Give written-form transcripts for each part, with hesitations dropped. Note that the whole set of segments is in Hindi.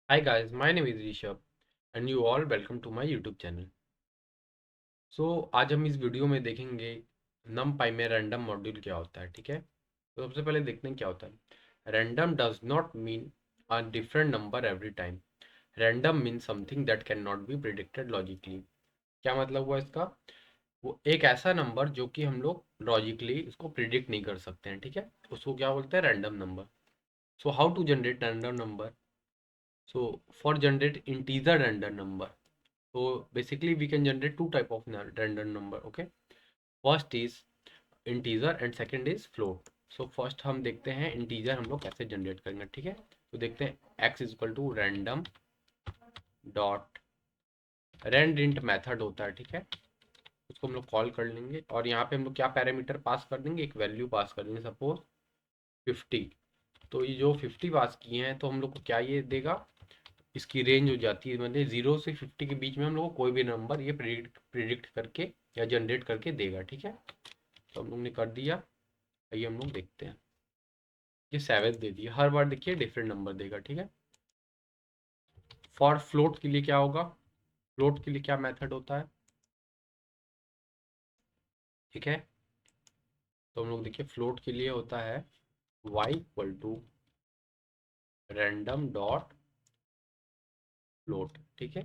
Hi guys, my name is Rishabh and you all welcome to my YouTube channel. आज हम इस वीडियो में देखेंगे NumPy में रैंडम मॉड्यूल क्या होता है। ठीक है, तो सबसे पहले देखते हैं क्या होता है। Random does not mean a different number every time. Random mean something that can not be predicted logically. क्या मतलब हुआ इसका? वो एक ऐसा नंबर जो कि हम लोग लॉजिकली इसको प्रिडिक्ट नहीं कर सकते हैं। ठीक है, उसको क्या बोलते हैं? Random number. How to generate random number? For generate integer random number, so basically we can generate two type of random number. Okay, first is integer and second is float. First हम देखते हैं इंटीजर हम लोग कैसे जनरेट करेंगे। ठीक है, तो देखते हैं x is equal to random dot rand method होता है। ठीक है, उसको हम लोग कॉल कर लेंगे और यहाँ पे हम लोग क्या पैरामीटर पास कर देंगे? एक वैल्यू पास कर देंगे, सपोज 50। तो ये जो 50 पास किए हैं तो हम लोग को क्या ये देगा? इसकी रेंज हो जाती है, मतलब 0 से 50 के बीच में हम लोग को कोई भी नंबर ये प्रिडिक्ट करके या जनरेट करके देगा। ठीक है, तो हम लोग ने कर दिया। आइए हम लोग देखते हैं। ये 7 दे दिया, हर बार देखिए डिफरेंट नंबर देगा। ठीक है, फॉर फ्लोट के लिए क्या होगा? फ्लोट के लिए क्या मेथड होता है? ठीक है, तो हम लोग देखिए फ्लोट के लिए होता है y equal to random dot float. ठीक है,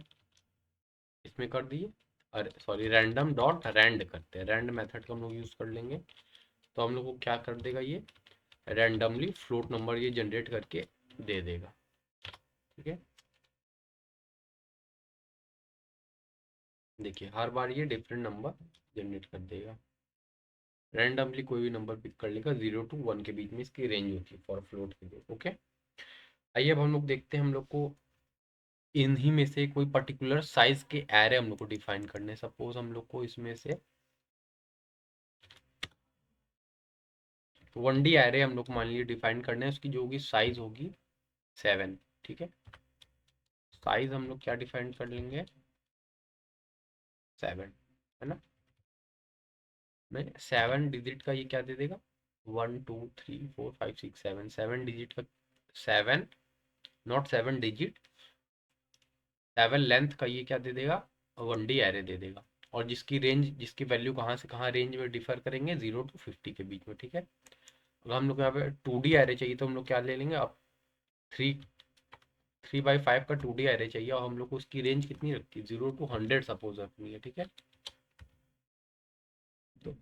इसमें कर दिए, अरे सॉरी, रैंडम डॉट रैंड करते हैं, रैंड मेथड का हम लोग यूज कर लेंगे। तो हम लोग को क्या कर देगा? ये रैंडमली फ्लोट नंबर ये जनरेट करके दे देगा। ठीक है, देखिए हर बार ये डिफरेंट नंबर जनरेट कर देगा। रैंडमली कोई भी नंबर पिक कर लेगा, 0 to 1 के बीच में इसकी रेंज होती है फॉर फ्लोट के लिए। ओके, आइए अब हम लोग देखते हैं, हम लोग को इन्हीं में से कोई पर्टिकुलर साइज के एरे हम लोग को डिफाइन करने। सपोज हम लोग को इसमें से 1D एरे हम लोग मान लीजिए डिफाइन करने हैं, उसकी जो होगी साइज होगी 7। ठीक है, साइज हम लोग क्या डिफाइन कर लेंगे? 7, है ना? नहीं, 7 डिजिट का ये क्या दे देगा? 1 2 3 4 5 6 7, 7 डिजिट का। 7, नॉट 7 डिजिट, 7 लेंथ का ये क्या दे देगा? 1D एरे दे देगा। और जिसकी रेंज, जिसकी वैल्यू कहाँ से कहाँ रेंज में डिफर करेंगे? 0 to 50 के बीच में। ठीक है, अगर हम लोग यहाँ पे 2D एरे चाहिए तो हम लोग क्या ले लेंगे? अब 3 3/5 का 2D एरे चाहिए और हम लोग को उसकी रेंज कितनी रखती है? 0 to 100 सपोज रखनी है। ठीक है, तो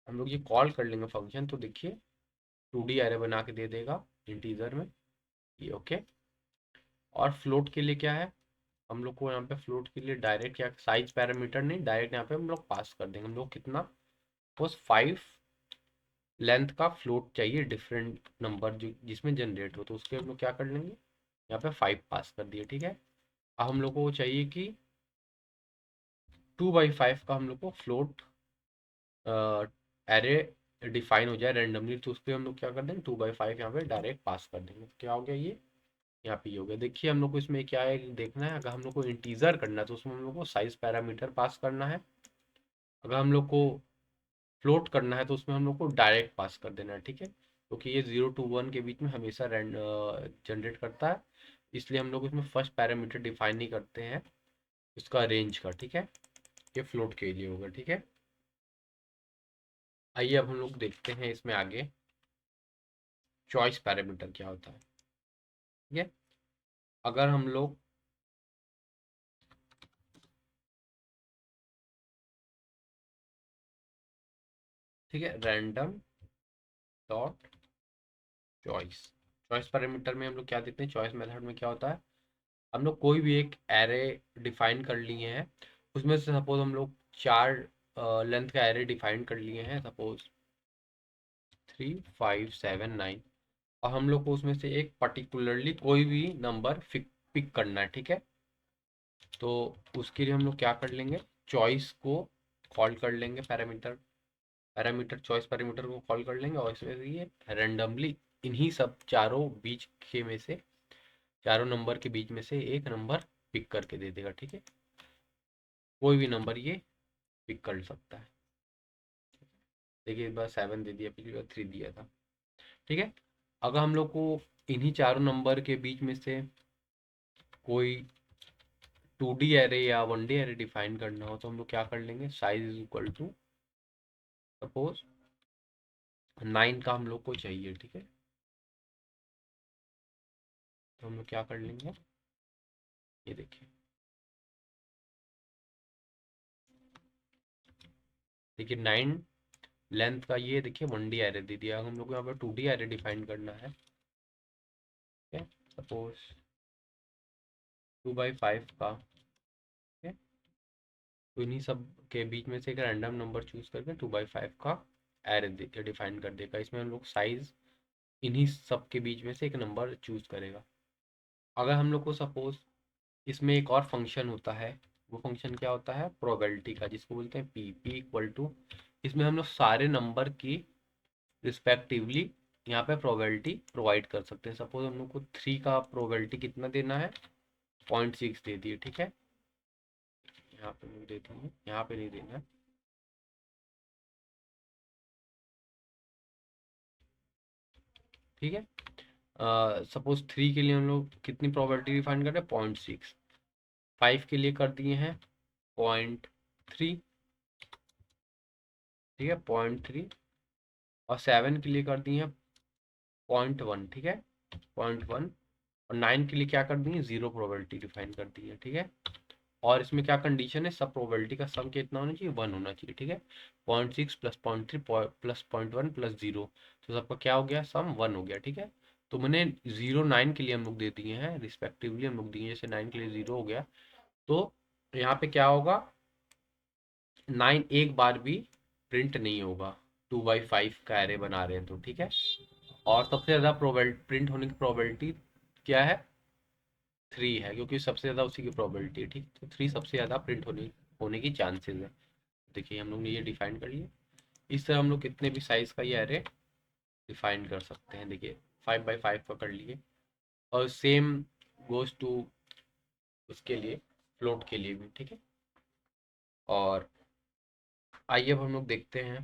हम लोग ये कॉल कर लेंगे फंक्शन, तो देखिए 2D एरे बना के दे देगा इंटीजर में ये। ओके, और फ्लोट के लिए क्या है? हम लोग को यहाँ पे फ्लोट के लिए डायरेक्ट या साइज पैरामीटर नहीं, डायरेक्ट यहाँ पे हम लोग पास कर देंगे। हम लोग कितना? बस 5 लेंथ का फ्लोट चाहिए, डिफरेंट नंबर जो जिसमें जनरेट हो, तो उसके हम लोग क्या कर लेंगे? यहाँ पे 5 पास कर दिए। ठीक है, अब हम लोग को चाहिए कि 2/5 का हम लोग को फ्लोट एरे डिफाइन हो जाए रैंडमली, तो उस पर हम लोग क्या कर देंगे? 2/5 यहाँ पे डायरेक्ट पास कर देंगे। क्या हो गया ये? यहाँ पे ये हो गया। देखिए हम लोग को इसमें क्या है देखना है, अगर हम लोग को इंटीजर करना है तो उसमें हम लोग को साइज पैरामीटर पास करना है। अगर हम लोग को फ्लोट करना है तो उसमें हम लोग को डायरेक्ट पास कर देना है। ठीक है, क्योंकि ये 0 to 1 के बीच में हमेशा जनरेट करता है, इसलिए हम लोग इसमें फर्स्ट पैरामीटर डिफाइन नहीं करते हैं इसका रेंज का। ठीक है, ये फ्लोट के लिए होगा। ठीक है, आइए अब हम लोग देखते हैं इसमें आगे चॉइस पैरामीटर क्या होता है। ठीक है, अगर हम लोग ठीक है, random dot choice, choice parameter में हम लोग क्या देखते हैं? चॉइस मेथड में क्या होता है? हम लोग कोई भी एक एरे डिफाइन कर लिए हैं, उसमें से सपोज हम लोग 4 लेंथ का एरे डिफाइन कर लिए हैं, सपोज 3 5 7 9, और हम लोग को उसमें से एक पर्टिकुलरली कोई भी नंबर पिक करना है। ठीक है, तो उसके लिए हम लोग क्या कर लेंगे? चॉइस को कॉल कर लेंगे, पैरामीटर पैरामीटर चॉइस पैरामीटर को कॉल कर लेंगे और इसमें से ये रैंडमली इन्हीं सब चारों बीच के में से, चारों नंबर के बीच में से एक नंबर पिक करके दे देगा। ठीक है, कोई भी नंबर ये पिक कर सकता है। देखिए इस बार 7 दे दिया, पिछली बार 3 दिया था। ठीक है, अगर हम लोग को इन्हीं चारों नंबर के बीच में से कोई 2D एरे या 1D एरे डिफाइन करना हो तो हम लोग क्या कर लेंगे, size is equal to suppose 9 का हम लोग को चाहिए, ठीक है। तो हम लोग क्या कर लेंगे, ये देखिए, देखिए 9 लेंथ का ये देखिए 1D एरे दे दिया। हम लोग को यहाँ पर 2D एरे डिफाइन करना है, ठीक है। सपोज 2/5 का, ठीक है। तो इन्हीं सब के बीच में से एक रैंडम नंबर चूज करके 2/5 का एरे डिफाइन कर देगा। इसमें हम लोग साइज इन्हीं सब के बीच में से एक नंबर चूज करेगा। अगर हम लोग को सपोज इसमें एक और फंक्शन होता है, वो फंक्शन क्या होता है, प्रोबेबिलिटी का, जिसको बोलते हैं पी इक्वल टू, इसमें हम लोग सारे नंबर की रिस्पेक्टिवली यहाँ पे प्रोबेबिलिटी प्रोवाइड कर सकते हैं। सपोज हम लोग को 3 का प्रोबेबिलिटी कितना देना है, 0.6 दे दिए, ठीक है। यहाँ पे नहीं देती है, यहाँ पे नहीं देना है, ठीक है। सपोज 3 के लिए हम लोग कितनी प्रोबेबिलिटी डिफाइन कर रहे हैं, 0.6। 5 के लिए कर दिए हैं 0.3, ठीक है, 0.3। और 7 के लिए कर दिए हैं 0.1, ठीक है, 0.1। और 9 के लिए क्या कर दिए, 0 प्रोबेबिलिटी डिफाइन कर दी है, ठीक है। और इसमें क्या कंडीशन है, सब प्रोबेबिलिटी का सम कितना होना चाहिए, 1 होना चाहिए, ठीक है। 0.6 प्लस 0.3 प्लस 0.1 प्लस 0, तो सबका क्या हो गया, सम 1 हो गया, ठीक है। तो मैंने 0 9 के लिए हम लोग दे दिए हैं, रिस्पेक्टिवली हम लोग दिए, जैसे 9 के लिए 0 हो गया, तो यहाँ पे क्या होगा, 9 एक बार भी प्रिंट नहीं होगा, 2/5 का एरे बना रहे हैं तो, ठीक है। और सबसे ज़्यादा प्रोबेबिलिटी प्रिंट होने की प्रोबेबिलिटी क्या है, 3 है, क्योंकि सबसे ज़्यादा उसी की प्रोबेबिलिटी है, ठीक। तो 3 सबसे ज़्यादा प्रिंट होने की चांसेस है। देखिए हम लोग ने ये डिफाइन कर लिया। इस तरह हम लोग कितने भी साइज़ का ये एरे डिफाइन कर सकते हैं। देखिए 5/5 का कर लिए, और सेम गोज टू उसके लिए, फ्लोट के लिए भी, ठीक है। और आइए अब हम लोग देखते हैं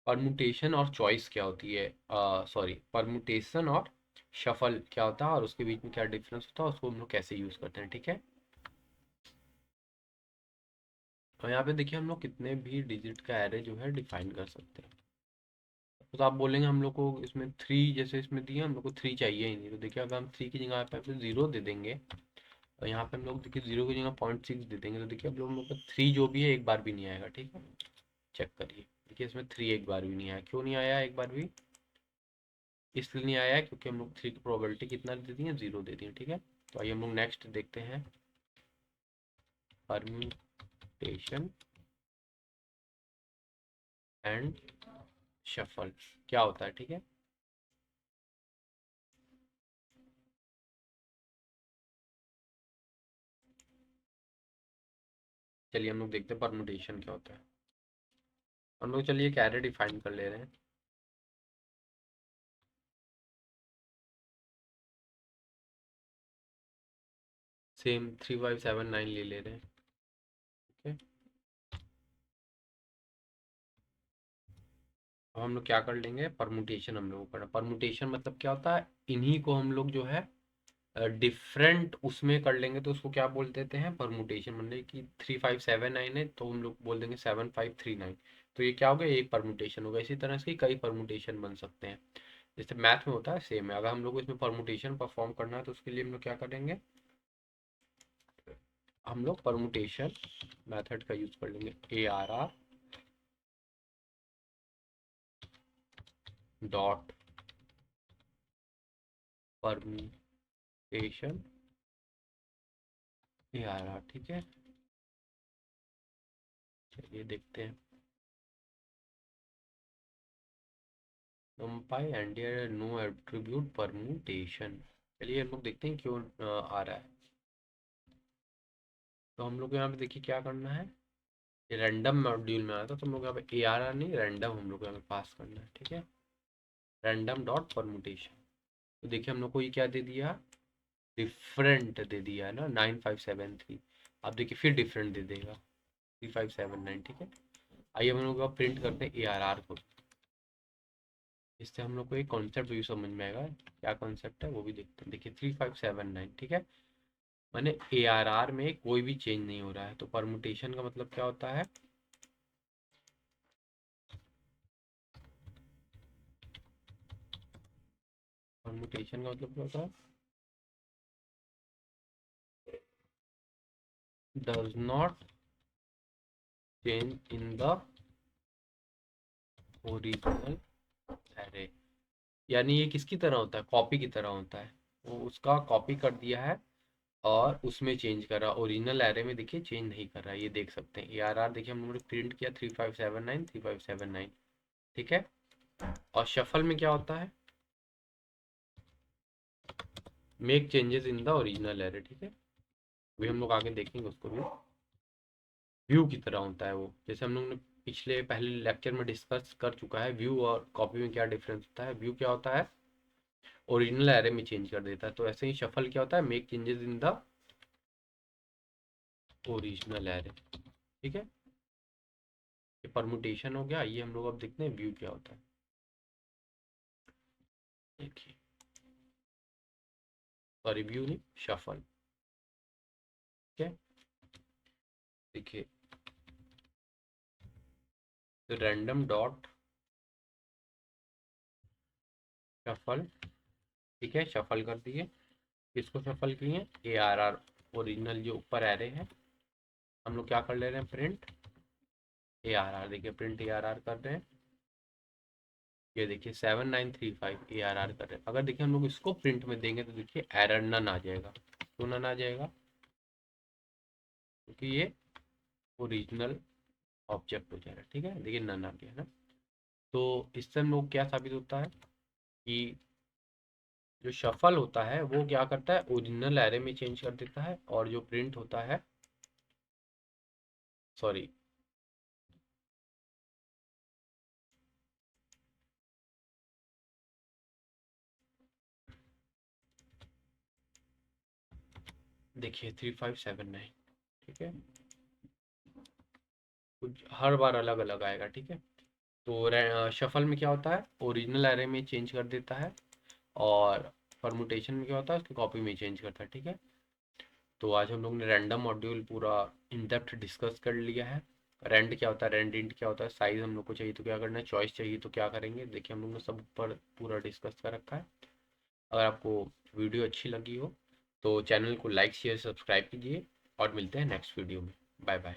परमुटेशन और चॉइस क्या होती है, सॉरी, परमुटेशन और शफल क्या होता है, और उसके बीच में क्या डिफरेंस होता है, उसको हम लोग कैसे यूज़ करते हैं, ठीक है। और यहाँ पे देखिए हम लोग कितने भी डिजिट का एरे जो है डिफाइन कर सकते हैं। तो आप बोलेंगे हम लोग को इसमें 3, जैसे इसमें दिए हम लोग को 3 चाहिए ही नहीं, तो देखिए अगर हम 3 की जगह पे 0 दे देंगे, और यहाँ पे हम लोग देखिए 0 की जगह 0.6 दे देंगे, तो देखिए अब हम लोग का 3 जो भी है एक बार भी नहीं आएगा, ठीक है। चेक करिए, देखिए इसमें 3 एक बार भी नहीं आया। क्यों नहीं आया एक बार भी, इसलिए नहीं आया है क्योंकि हम लोग 3 की प्रोबेबिलिटी कितना दे दी है, 0 दे दी है, ठीक है। तो आइए हम लोग नेक्स्ट देखते हैं, परम्यूटेशन एंड शफल क्या होता है, ठीक है। चलिए हम लोग देखते हैं परम्यूटेशन क्या होता है। हम लोग चलिए एक एरे डिफाइन कर ले रहे हैं, सेम 3/5 7 9 ले ले रहे हैं, ठीक है। अब हम लोग क्या कर लेंगे, परमुटेशन हम लोग करना। परमुटेशन मतलब क्या होता है, इन्हीं को हम लोग जो है डिफरेंट उसमें कर लेंगे, तो उसको क्या बोल देते हैं, परमुटेशन। मतलब कि 3/5 7 9 है, तो हम लोग बोल देंगे 7/5 3 9, तो ये क्या हो गया, एक परमुटेशन होगा। इसी तरह से कई परमुटेशन बन सकते हैं, जैसे मैथ में होता है सेम है। अगर हम लोग को इसमें परमुटेशन परफॉर्म करना है तो उसके लिए हम लोग क्या करेंगे, हम लोग परमुटेशन मेथड का यूज कर लेंगे, ARR डॉट परम्यूटेशन ARR, ठीक है। चलिए देखते हैं, numpy and no attribute permutation. चलिए हम लोग देखते हैं क्यों आ रहा है। तो हम लोग यहाँ पे देखिए क्या करना है, ये रैंडम मॉड्यूल में आया था, तो हम लोग यहाँ पे ARR नहीं, रैंडम हम लोग यहाँ पे पास करना है, ठीक है। रैंडम डॉट परम्यूटेशन, तो देखिए हम लोग को ये क्या दे दिया, डिफरेंट दे दिया है ना, 9573। अब देखिए फिर डिफरेंट दे देगा 3579, ठीक है। आइए हम लोग प्रिंट करते हैं ARR को, इससे हम लोग को एक कॉन्सेप्ट भी समझ में आएगा, क्या कॉन्सेप्ट है वो भी देखते हैं। देखिए 3579, ठीक है। माने ARR में कोई भी चेंज नहीं हो रहा है। तो परमुटेशन का मतलब क्या होता है? परमुटेशन का मतलब क्या होता है? Does not change in the original array. यानी ये किसकी तरह होता है? कॉपी की तरह होता है। वो उसका कॉपी कर दिया है और उसमें चेंज कर रहा, ओरिजिनल एरे में देखिए चेंज नहीं कर रहा है। ये देख सकते हैं ARR, देखिए हम लोगों ने प्रिंट किया 3579 3579, ठीक है। और शफल में क्या होता है? Make changes in the original array, ठीक है। अभी हम लोग आगे देखेंगे उसको भी। व्यू की तरह होता है वो, जैसे हम लोग ने पिछले पहले लेक्चर में डिस्कस कर चुका है। व्यू और कॉपी में क्या डिफरेंस होता है? व्यू क्या होता है? ओरिजिनल एरे में चेंज कर देता है। तो ऐसे ही शफल क्या होता है? Make changes in the original array, ठीक है। ये परमुटेशन हो गया। ये हम लोग अब देखते हैं व्यू क्या होता है। देखिए, सॉरी व्यू नहीं, शफल, ठीक है। देखिए, रैंडम डॉट शफल, ठीक है। शफल कर दिए। किसको शफल किए? ARR, ओरिजिनल जो ऊपर एरे है। हम लोग क्या कर ले रहे हैं? Print ARR। देखिए प्रिंट ARR कर रहे हैं। ये देखिए 7935 ARR कर रहे हैं। अगर देखिए हम लोग इसको प्रिंट में देंगे तो देखिए एरर नन आ जाएगा। क्यों नन आ जाएगा? क्योंकि ये ओरिजिनल ऑब्जेक्ट हो जाएगा, ठीक है। देखिए नन आ गया ना। तो इससे हम लोग क्या साबित होता है कि जो शफल होता है वो क्या करता है? ओरिजिनल एरे में चेंज कर देता है। और जो प्रिंट होता है, सॉरी, देखिए 3579, ठीक है। कुछ हर बार अलग अलग आएगा, ठीक है। तो शफल में क्या होता है? ओरिजिनल एरे में चेंज कर देता है। और परमुटेशन में क्या होता है? उसकी कॉपी में चेंज करता है, ठीक है। तो आज हम लोग ने रैंडम मॉड्यूल पूरा इन डेप्थ डिस्कस कर लिया है। रेंड क्या होता है, रेंड इंट क्या होता है, साइज हम लोग को चाहिए तो क्या करना है, चॉइस चाहिए तो क्या करेंगे, देखिए हम लोग ने सब पर पूरा डिस्कस कर रखा है। अगर आपको वीडियो अच्छी लगी हो तो चैनल को लाइक शेयर सब्सक्राइब कीजिए और मिलते हैं नेक्स्ट वीडियो में। Bye bye.